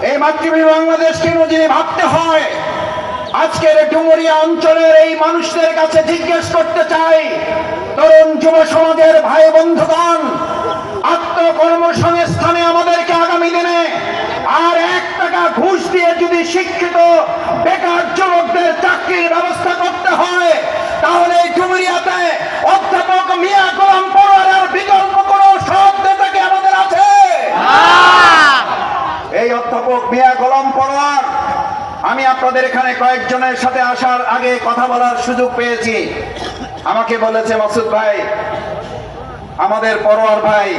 এই মাতৃভূমি বাংলাদেশকে যদি ভাবতে হয়, আজকের ডুমুরিয়া অঞ্চলের এই মানুষদের কাছে জিজ্ঞেস করতে চাই, তরুণ যুব সমাজের ভাই বন্ধুগণ, আত্মকর্মসংস্থানে আমাদেরকে আগামী দিনে আর 1 টাকা ঘুষ দিয়ে যদি শিক্ষিত বেকার যুবকদের চাকরির ব্যবস্থা করতে হয়, তাহলে ডুমুরিয়াতে অধ্যাপক মিয়া গোলাম পরোয়ারের বিকল্প কোনো সৎ নেতা কি আমাদের আছে? এই অধ্যাপক মিয়া গোলাম পরোয়ার, আমি আপনাদের এখানে কয়েকজনের সাথে আসার আগে কথা বলার সুযোগ পেয়েছি। আমাকে বলেছে, মাসুদ ভাই, আমাদের পরোয়ার ভাই,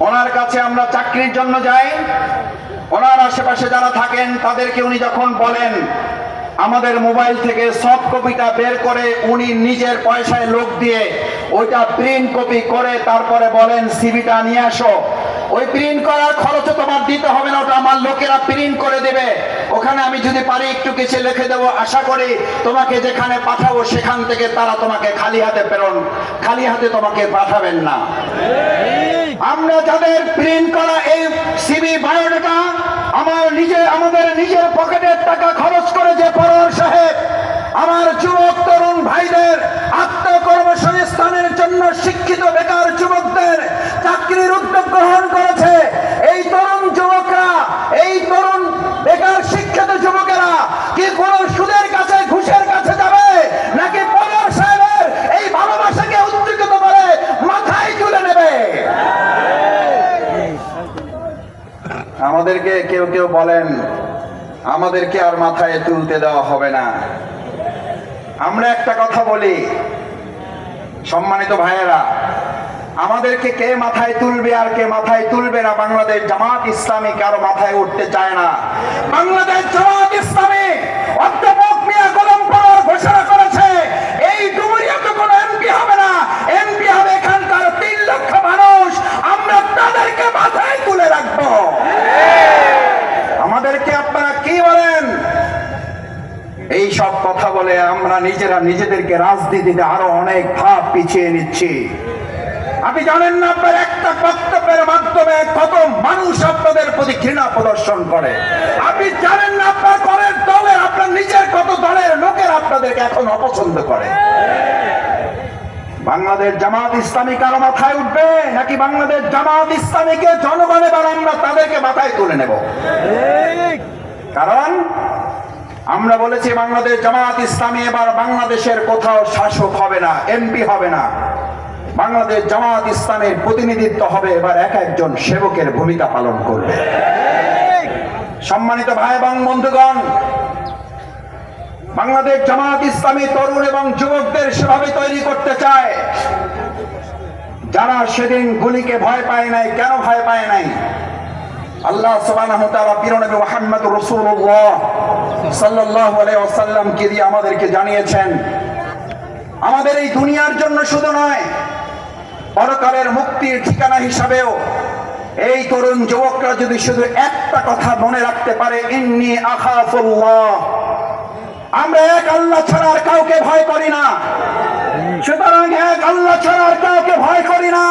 ওনার কাছে আমরা চাকরির জন্য যাই, ওনার আশেপাশে যারা থাকেন তাদেরকে উনি যখন বলেন, আমাদের মোবাইল থেকে সফট কপিটা বের করে উনি নিজের পয়সায় লোক দিয়ে ওইটা প্রিন্ট কপি করে তারপরে বলেন সিভিটা নিয়ে আসো। ওই প্রিন্ট করার খরচও তোমার দিতে হবে না, ওটা আমার লোকেরা প্রিন্ট করে দেবে। ওখানে আমি যদি পারি একটু কিছু লিখে দেবো, আশা করি তোমাকে যেখানে পাঠাবো সেখান থেকে তারা তোমাকে খালি হাতে তোমাকে পাঠাবেন না। আমরা যাদের প্রিন্ট করা এই সিভি বায়োডাটা আমাদের নিজের পকেটের টাকা খরচ করে যে পরোয়ার সাহেব আমার যুবক তরুণ ভাইদের আত্মকর্মসংস্থানের জন্য শিক্ষিত বেকার যুবকদের চাকরির উদ্যোগ গ্রহণ করেছে, এই তরুণ যুবকরা, এই তরুণ বেকার শিক্ষিত যুবকেরা কি কোন সুদের কাছে ঘুষের কাছে যাবে, নাকি পরোয়ার সাহেবের এই ভালোবাসাকে উদ্যোগিত করে মাথায় তুলে নেবে? আমাদেরকে কেউ কেউ বলেন আমাদেরকে আর মাথায় তুলতে দেওয়া হবে না। আমরা একটা কথা বলি, সম্মানিত ভাইয়েরা, আমাদেরকে কে মাথায় তুলবে আর কে মাথায় তুলবে না, বাংলাদেশ জামাত ইসলামী কারো মাথায় উঠতে চায় না। বাংলাদেশ জামাত ইসলামী অধ্যাপক মিয়া গোলাম পরোয়ার ঘোষণা করেছে, এই ডুমুরিয়াতে কোনো এমপি হবে না, এমপি হবে এখানকার 3 লক্ষ মানুষ। আমরা তাদেরকে মাথায় তুলে রাখবো। আমাদেরকে আপনারা কি বলেন? এই সব কথা বলে আমরা নিজেদেরকে রাজনীতিতে আরো অনেক ধাপ পিছিয়ে নিচ্ছি। আপনি জানেন না আপনার একটা বক্তব্যের মাধ্যমে কত মানুষ আপনাদের প্রতি ঘৃণা প্রদর্শন করে? আপনি জানেন না আপনার আপনার নিজের কত দলের লোকের আপনাদেরকে এখন অপছন্দ করে? বাংলাদেশ জামাত ইসলামী কারো মাথায় উঠবে, নাকি বাংলাদেশ জামাত ইসলামীকে জনগণ এবার আমরা তাদেরকে মাথায় তুলে নেব? কারণ আমরা বলেছি বাংলাদেশ জামাত ইসলামী এবার বাংলাদেশের কোথাও শাসক হবে না, এমপি হবে না। বাংলাদেশ জামাত ইসলামের প্রতিনিধিত্ব হবে এবার একজন সেবকের ভূমিকা পালন করবে। সম্মানিত ভাই এবং বন্ধুগণ, বাংলাদেশ জামাত ইসলামী তরুণ এবং যুবকদের সেভাবে তৈরি করতে চায় যারা সেদিন গুলিকে ভয় পায় নাই। কেন ভয় পায় নাই? আল্লাহ সুবহানাহু ওয়া তাআলা প্রিয় নবী মুহাম্মদ রাসূলুল্লাহ সাল্লাল্লাহু আলাইহি ওয়াসাল্লাম কে দিয়ে আমাদেরকে জানিয়েছেন, আমাদের এই দুনিয়ার জন্য শুধু নয়, পরকালের মুক্তির ঠিকানা হিসাবেও এই তরুণ যুবকরা যদি শুধু একটা কথা মনে রাখতে পারে, ইন্নী আখাফুল্লাহ, আমরা এক আল্লাহ ছাড়া আর কাউকে ভয় করি না। সুতরাং এক আল্লাহ ছাড়া আর কাউকে ভয় করি না।